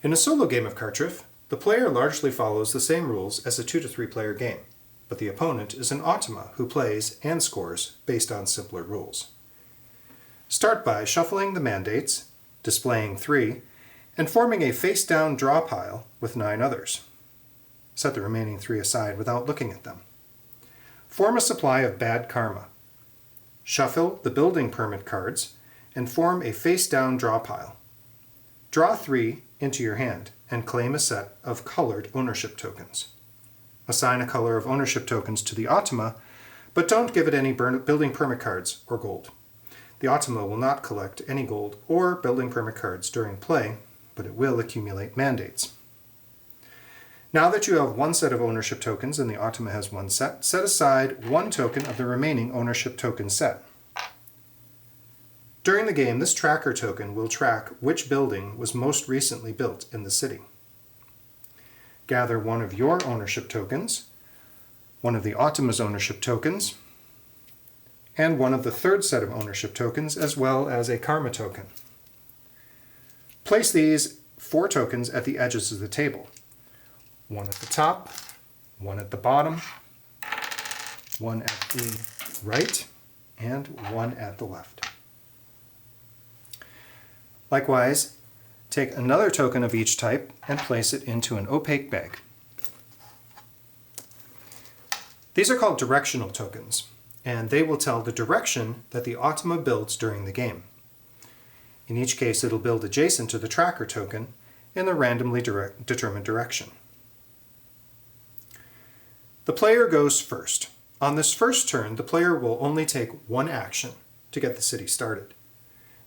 In a solo game of Cartref, the player largely follows the same rules as a 2 to 3 player game, but the opponent is an Automa who plays and scores based on simpler rules. Start by shuffling the mandates, displaying 3, and forming a face-down draw pile with 9 others. Set the remaining 3 aside without looking at them. Form a supply of bad karma. Shuffle the building permit cards and form a face-down draw pile. Draw 3 into your hand and claim a set of colored ownership tokens. Assign a color of ownership tokens to the Automa, but don't give it any building permit cards or gold. The Automa will not collect any gold or building permit cards during play, but it will accumulate mandates. Now that you have one set of ownership tokens and the Automa has one set, set aside 1 token of the remaining ownership token set. During the game, this tracker token will track which building was most recently built in the city. Gather one of your ownership tokens, one of the Automa's ownership tokens, and one of the third set of ownership tokens, as well as a karma token. Place these 4 tokens at the edges of the table. One at the top, one at the bottom, one at the right, and one at the left. Likewise, take another token of each type and place it into an opaque bag. These are called directional tokens, and they will tell the direction that the Automa builds during the game. In each case, it'll build adjacent to the tracker token in the randomly determined direction. The player goes first. On this first turn, the player will only take 1 action to get the city started.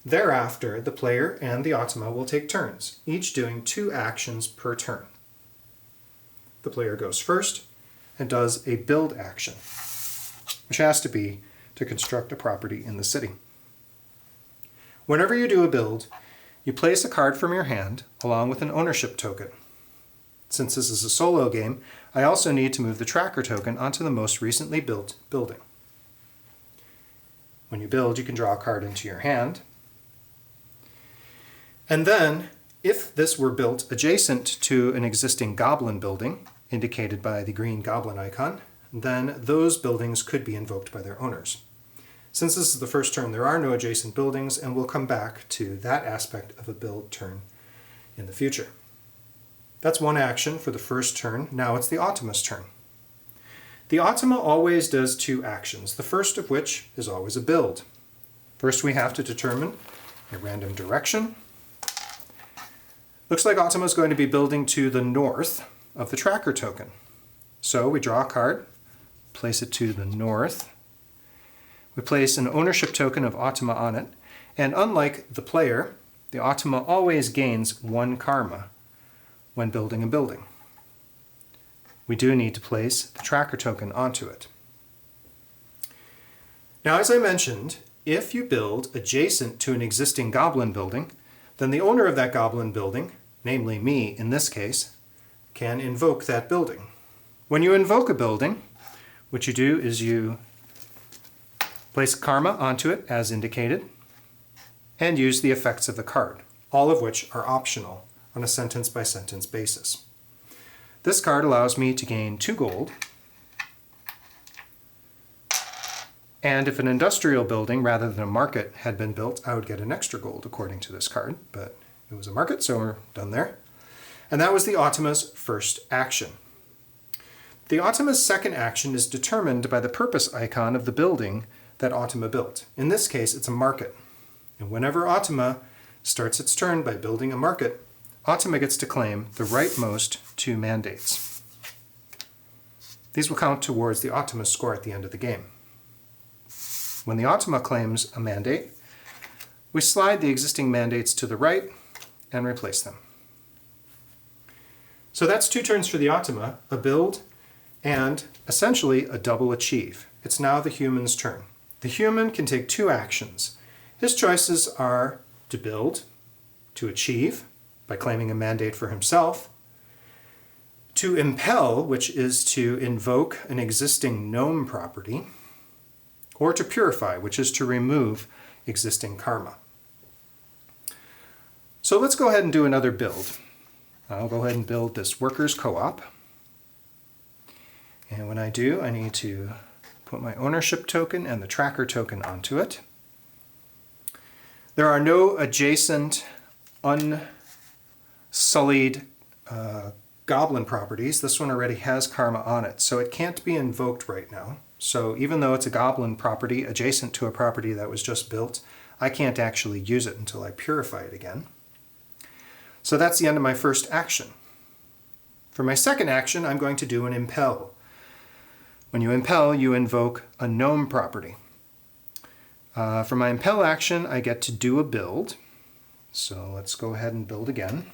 Thereafter, the player and the Automa will take turns, each doing 2 actions per turn. The player goes first and does a build action, which has to be to construct a property in the city. Whenever you do a build, you place a card from your hand along with an ownership token. Since this is a solo game, I also need to move the tracker token onto the most recently built building. When you build, you can draw a card into your hand. And then, if this were built adjacent to an existing goblin building, indicated by the green goblin icon, then those buildings could be invoked by their owners. Since this is the first turn, there are no adjacent buildings, and we'll come back to that aspect of a build turn in the future. That's 1 action for the first turn. Now it's the Automa's turn. The Automa always does 2 actions, the first of which is always a build. First, we have to determine a random direction. Looks like Automa is going to be building to the north of the tracker token. So we draw a card, place it to the north. We place an ownership token of Automa on it, and unlike the player, the Automa always gains 1 karma when building a building. We do need to place the tracker token onto it. Now, as I mentioned, if you build adjacent to an existing goblin building, then the owner of that goblin building, namely me in this case, can invoke that building. When you invoke a building, what you do is you place karma onto it as indicated and use the effects of the card, all of which are optional on a sentence-by-sentence basis. This card allows me to gain 2 gold, and if an industrial building rather than a market had been built, I would get an extra gold according to this card, but it was a market, so we're done there. And that was the Automa's first action. The Automa's second action is determined by the purpose icon of the building that Automa built. In this case, it's a market. And whenever Automa starts its turn by building a market, Automa gets to claim the rightmost 2 mandates. These will count towards the Automa's score at the end of the game. When the Automa claims a mandate, we slide the existing mandates to the right and replace them. So that's 2 turns for the Automa, a build, and essentially a double achieve. It's now the human's turn. The human can take 2 actions. His choices are to build, to achieve, by claiming a mandate for himself, to impel, which is to invoke an existing gnome property, or to purify, which is to remove existing karma. So let's go ahead and do another build. I'll go ahead and build this workers co-op. And when I do, I need to put my ownership token and the tracker token onto it. There are no adjacent unsullied goblin properties. This one already has karma on it, so it can't be invoked right now. So even though it's a goblin property adjacent to a property that was just built, I can't actually use it until I purify it again. So that's the end of my first action. For my second action, I'm going to do an impel. When you impel, you invoke a gnome property. For my impel action, I get to do a build. So let's go ahead and build again.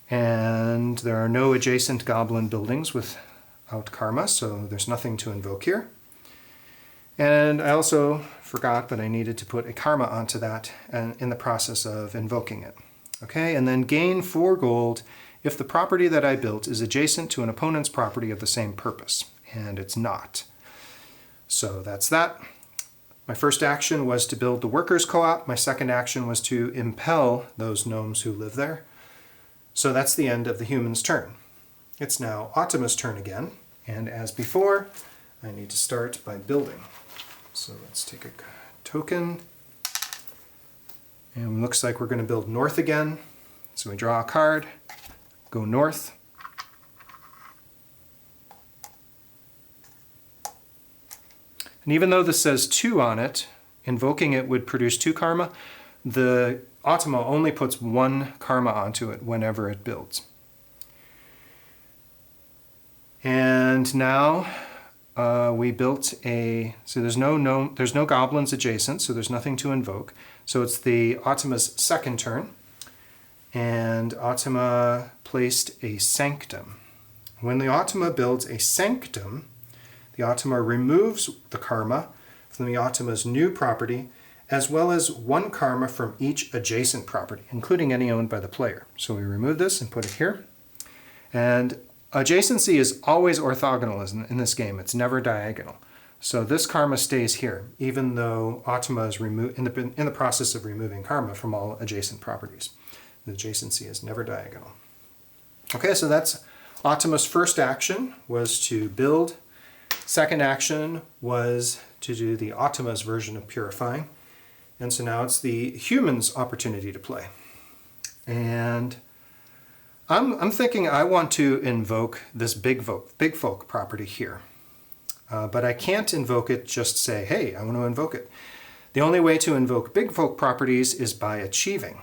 And there are no adjacent goblin buildings without karma, so there's nothing to invoke here. And I also forgot, but I needed to put a karma onto that and in the process of invoking it. Okay, and then gain 4 gold if the property that I built is adjacent to an opponent's property of the same purpose, and it's not. So that's that. My first action was to build the workers co-op. My second action was to impel those gnomes who live there. So that's the end of the human's turn. It's now Automa's turn again, and as before, I need to start by building. So let's take a token, and it looks like we're going to build north again. So we draw a card, go north. And even though this says 2 on it, invoking it would produce 2 karma. The Automa only puts 1 karma onto it whenever it builds. And now we built so there's no goblins adjacent, so there's nothing to invoke. So it's the Automa's second turn, and Automa placed a sanctum. When the Automa builds a sanctum, the Automa removes the karma from the Automa's new property, as well as 1 karma from each adjacent property, including any owned by the player. So we remove this and put it here. And adjacency is always orthogonal in this game. It's never diagonal. So this karma stays here, even though Automa is in the process of removing karma from all adjacent properties. The adjacency is never diagonal. Okay, so that's Automa's first action, was to build. Second action was to do the Automa's version of purifying. And so now it's the human's opportunity to play. And I'm thinking I want to invoke this bigfolk property here. But I can't invoke it, just say, hey, I want to invoke it. The only way to invoke bigfolk properties is by achieving,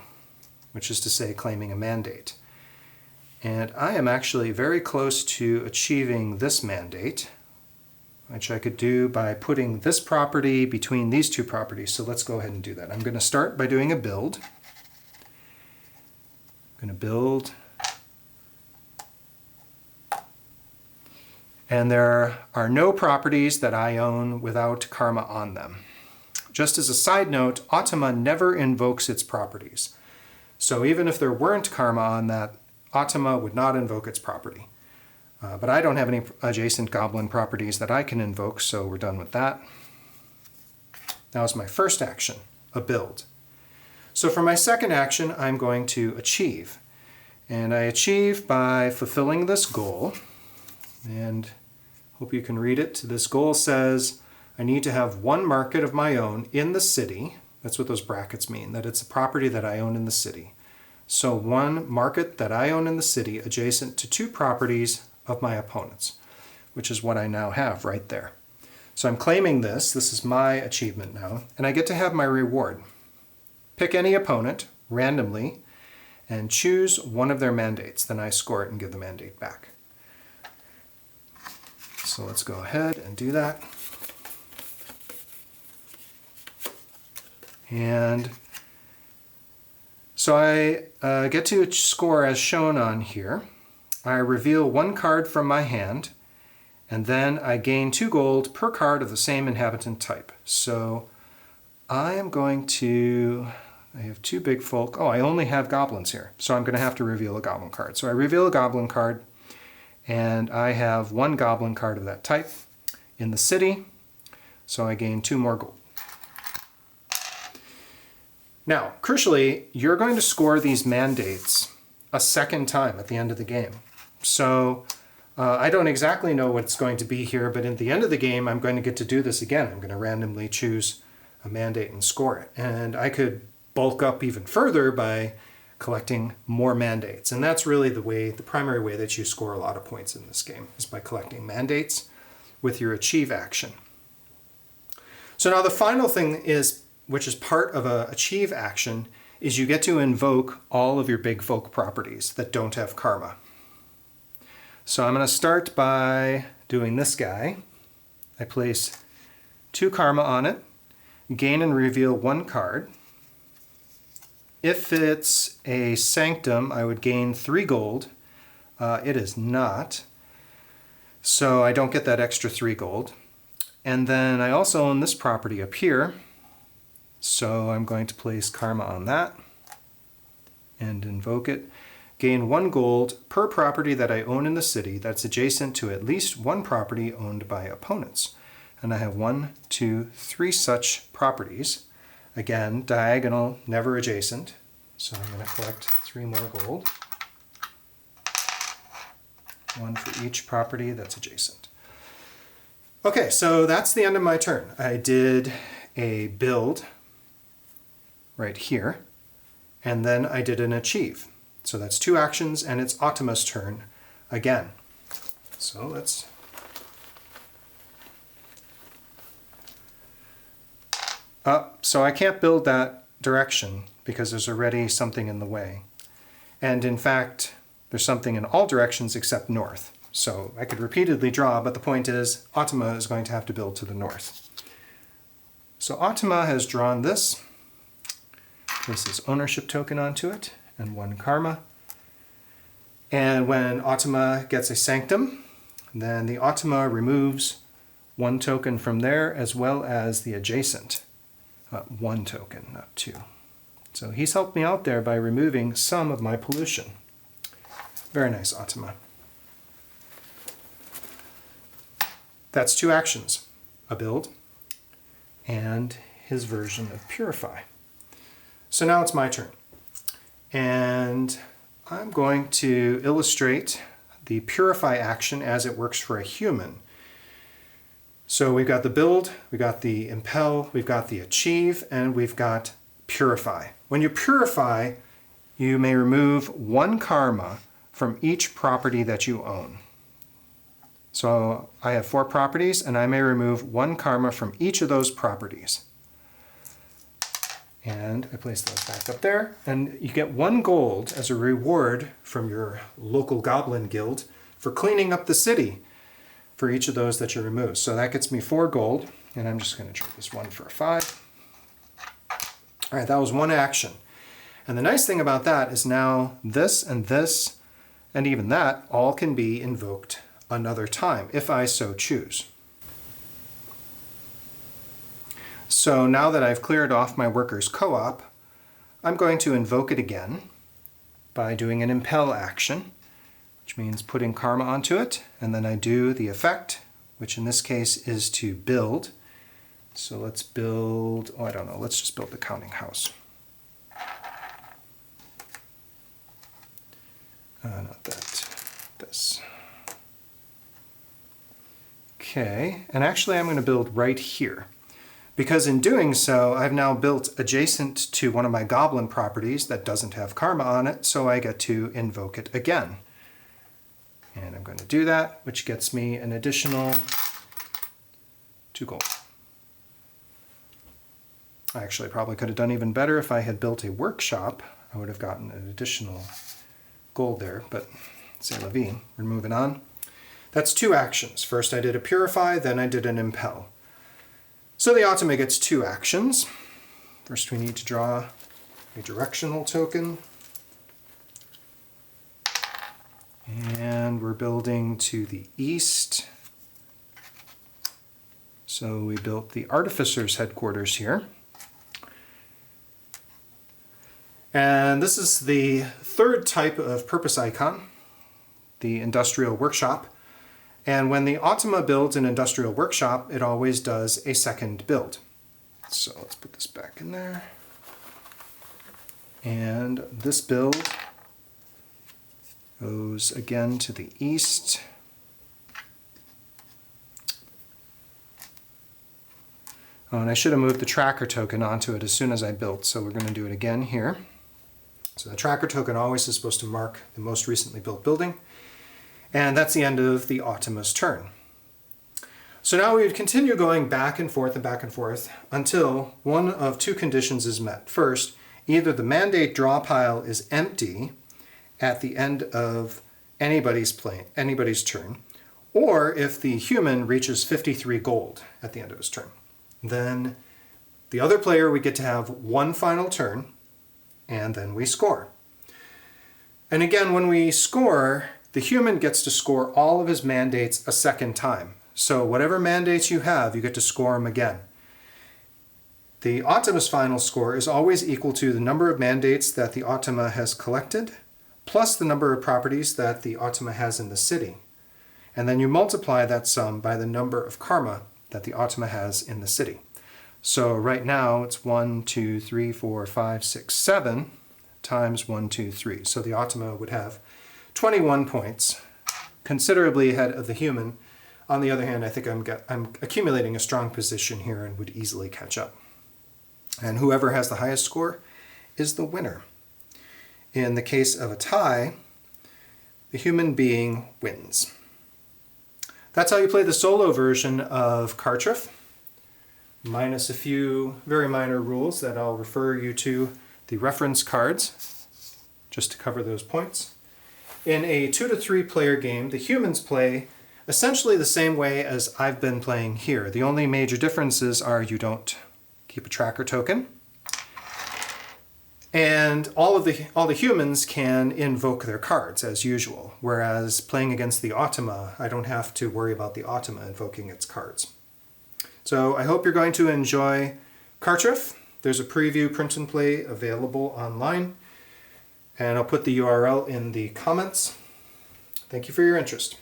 which is to say claiming a mandate. And I am actually very close to achieving this mandate, which I could do by putting this property between these 2 properties. So let's go ahead and do that. I'm going to start by doing a build. I'm going to build. And there are no properties that I own without karma on them. Just as a side note, Automa never invokes its properties. So even if there weren't karma on that, Automa would not invoke its property. But I don't have any adjacent goblin properties that I can invoke, so we're done with that. Now is my first action, a build. So for my second action, I'm going to achieve. And I achieve by fulfilling this goal. And hope you can read it. This goal says I need to have 1 market of my own in the city. That's what those brackets mean, that it's a property that I own in the city. So 1 market that I own in the city adjacent to 2 properties of my opponents, which is what I now have right there. So I'm claiming this. This is my achievement now, and I get to have my reward. Pick any opponent randomly and choose one of their mandates. Then I score it and give the mandate back. So let's go ahead and do that. And so I get to score as shown on here. I reveal 1 card from my hand, and then I gain 2 gold per card of the same inhabitant type. So I am going to, I have 2 bigfolk. Oh, I only have goblins here, so I'm going to have to reveal a goblin card. So I reveal a goblin card, and I have 1 goblin card of that type in the city, so I gain 2 more gold. Now, crucially, you're going to score these mandates a second time at the end of the game. So I don't exactly know what it's going to be here, but at the end of the game, I'm going to get to do this again. I'm going to randomly choose a mandate and score it. And I could bulk up even further by collecting more mandates. And that's really the primary way that you score a lot of points in this game, is by collecting mandates with your achieve action. So now the final thing is, which is part of a achieve action, is you get to invoke all of your bigfolk properties that don't have karma. So I'm going to start by doing this guy. I place 2 karma on it, gain and reveal 1 card. If it's a sanctum, I would gain 3 gold. It is not, so I don't get that extra 3 gold. And then I also own this property up here, so I'm going to place karma on that and invoke it. Gain 1 gold per property that I own in the city that's adjacent to at least 1 property owned by opponents. And I have 1, 2, 3 such properties. Again, diagonal, never adjacent. So I'm going to collect 3 more gold. 1 for each property that's adjacent. Okay, so that's the end of my turn. I did a build right here, and then I did an achieve. So that's 2 actions, and it's Automa's turn again. So let's... so I can't build that direction because there's already something in the way. And in fact, there's something in all directions except north. So I could repeatedly draw, but the point is, Automa is going to have to build to the north. So Automa has drawn this, places ownership token onto it, and 1 karma. And when Automa gets a sanctum, then the Automa removes 1 token from there, as well as the adjacent 1 token, not 2. So he's helped me out there by removing some of my pollution. Very nice, Automa. That's 2 actions, a build and his version of purify. So now it's my turn. And I'm going to illustrate the purify action as it works for a human. So we've got the build, we've got the impel, we've got the achieve, and we've got purify. When you purify, you may remove 1 karma from each property that you own. So I have 4 properties, and I may remove 1 karma from each of those properties. And I place those back up there, and you get 1 gold as a reward from your local goblin guild for cleaning up the city for each of those that you remove. So that gets me 4 gold, and I'm just going to trade this 1 for a 5. All right, that was 1 action. And the nice thing about that is now this, and even that all can be invoked another time, if I so choose. So now that I've cleared off my workers' co-op, I'm going to invoke it again by doing an impel action, which means putting karma onto it, and then I do the effect, which in this case is to build. So let's build, oh, I don't know, let's just build the counting house. Not that, this. Okay, and actually I'm going to build right here, because in doing so I've now built adjacent to one of my goblin properties that doesn't have karma on it, so I get to invoke it again. And I'm going to do that, which gets me an additional 2 gold. I actually probably could have done even better if I had built a workshop. I would have gotten an additional gold there, but c'est la vie. We're moving on. That's 2 actions. First I did a purify, then I did an impel. So the Automa gets 2 actions. First we need to draw a directional token. And we're building to the east. So we built the Artificer's headquarters here. And this is the 3rd type of purpose icon, the Industrial Workshop. And when the Automa builds an Industrial Workshop, it always does a 2nd build. So let's put this back in there. And this build goes again to the east. Oh, and I should have moved the tracker token onto it as soon as I built, so we're going to do it again here. So the tracker token always is supposed to mark the most recently built building, and that's the end of the Automa's turn. So now we would continue going back and forth until one of two conditions is met. First, either the mandate draw pile is empty at the end of anybody's turn, or if the human reaches 53 gold at the end of his turn. Then the other player would get to have one final turn, and then we score. And again, when we score, the human gets to score all of his mandates a second time. So whatever mandates you have, you get to score them again. The Automa's final score is always equal to the number of mandates that the Automa has collected, plus the number of properties that the Automa has in the city. And then you multiply that sum by the number of karma that the Automa has in the city. So right now it's 1, 2, 3, 4, 5, 6, 7 times 1, 2, 3. So the Automa would have 21 points, considerably ahead of the human. On the other hand, I think I'm accumulating a strong position here and would easily catch up. And whoever has the highest score is the winner. In the case of a tie, the human being wins. That's how you play the solo version of Cartref, minus a few very minor rules that I'll refer you to the reference cards, just to cover those points. In a 2 to 3 player game, the humans play essentially the same way as I've been playing here. The only major differences are you don't keep a tracker token, and all the humans can invoke their cards as usual, whereas playing against the Automa, I don't have to worry about the Automa invoking its cards. So I hope you're going to enjoy Cartref. There's a preview print and play available online, and I'll put the URL in the comments. Thank you for your interest.